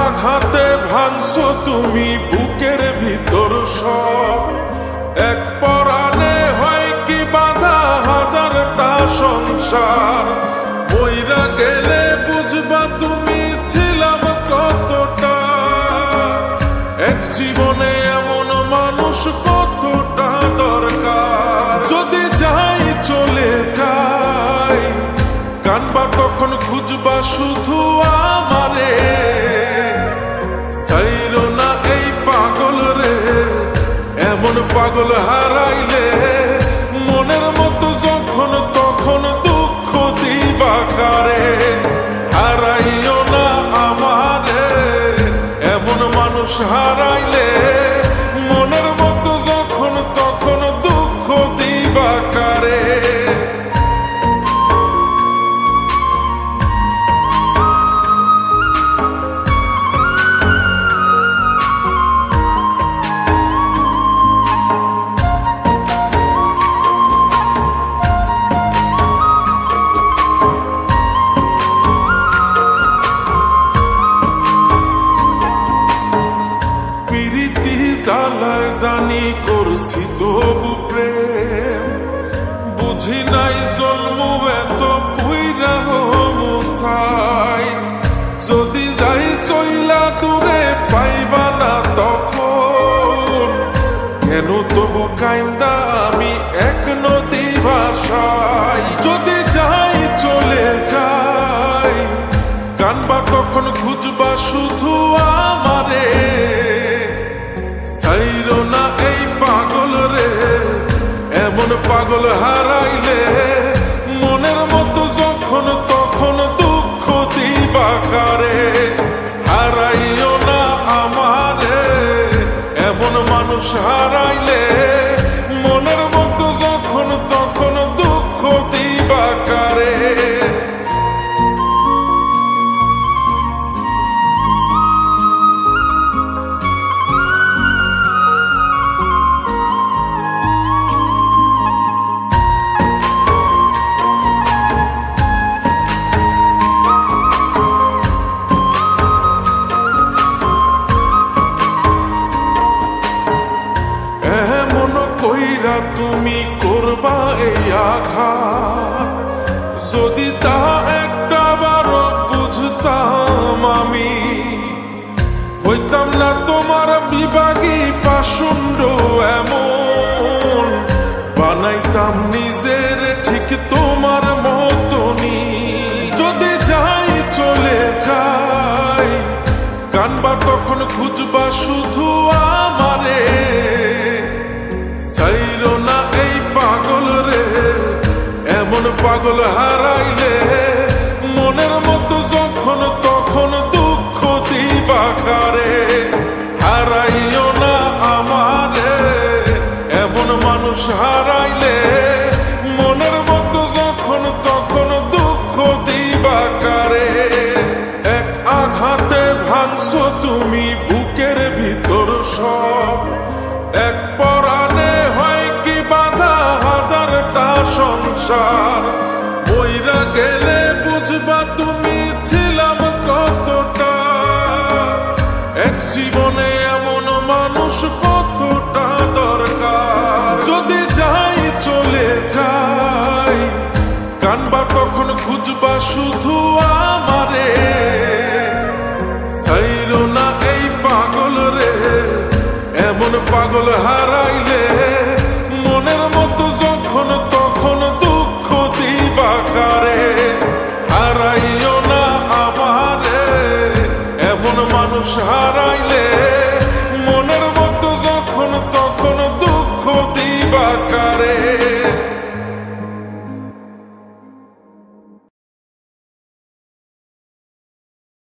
আঘাতে ভাঙছো তুমি বুকের ভিতর সব, এক পরাণে হয় কি বাধা হাজারটা সংসার। বইরা গেলে বুঝবা তুমি ছিলাম কতটা, এক জীবনে এমন মানুষ কতটা দরকার। যদি যাই চলে যাই কানবা তখন খুঁজবা শুধু আমারে, সাইরো না এই পাগল রে। এমন পাগল হারাইলে মনের মতো যখন তখন দুঃখ দিবা কারে। হারাইও না আমারে, এমন মানুষ হারাইলে মনের মতো যখন তখন দুঃখ দিবা কারে। জ্বালায় জানি করছি তবু প্রেম, বুঝি নাই জন্ম এত পুইরা মুসাই। যদি যাই চইলা দূরে পাইবা না তখন, কেন তবু কাইন্দা আমি এক নদী ভাষাই। যদি যাই চলে যাই কানবা তখন খুঁজবা শুধু আমারে, সাইরো না এই পাগল রে। এমন পাগল হারাইলে মনের মতো যখন তখন দুঃখ দিবা কারে। হারাইও না আমারে, এমন মানুষ হারাইলে মনের মতো যখন তখন দুঃখ দিবা কারে। কইরা তুমি করবা এই আঘাত, যদি তা একটা বার বুঝতাম আমি, হইতাম না তোমার বিভাগী পাষণ্ড এমন। বানাইতাম নিজের ঠিক তোমার মতনি। যদি যাই চলে যাই কানবা তখন খুঁজবা শুধু আমারে, সাইরো না এই পাগল রে। এমন পাগল হারাইলে মনের মতো যখন তখন দুঃখ দিবা কারে। হারাইও না আমারে, এমন মানুষ হারাইলে মনের মতো যখন তখন দুঃখ দিবা কারে। এক আঘাতে ভাঙছো তুমি বুকের ভিতর সব, এক পরাণে হয় কি বাধা হাজারটা সংসার। বইরা গেলে বুঝবা তুমি ছিলাম কতটা, এক জীবনে এমন মানুষ কতটা দরকার। যদি যাই চলে যাই কানবা তখন খুঁজবা শুধু আমারে,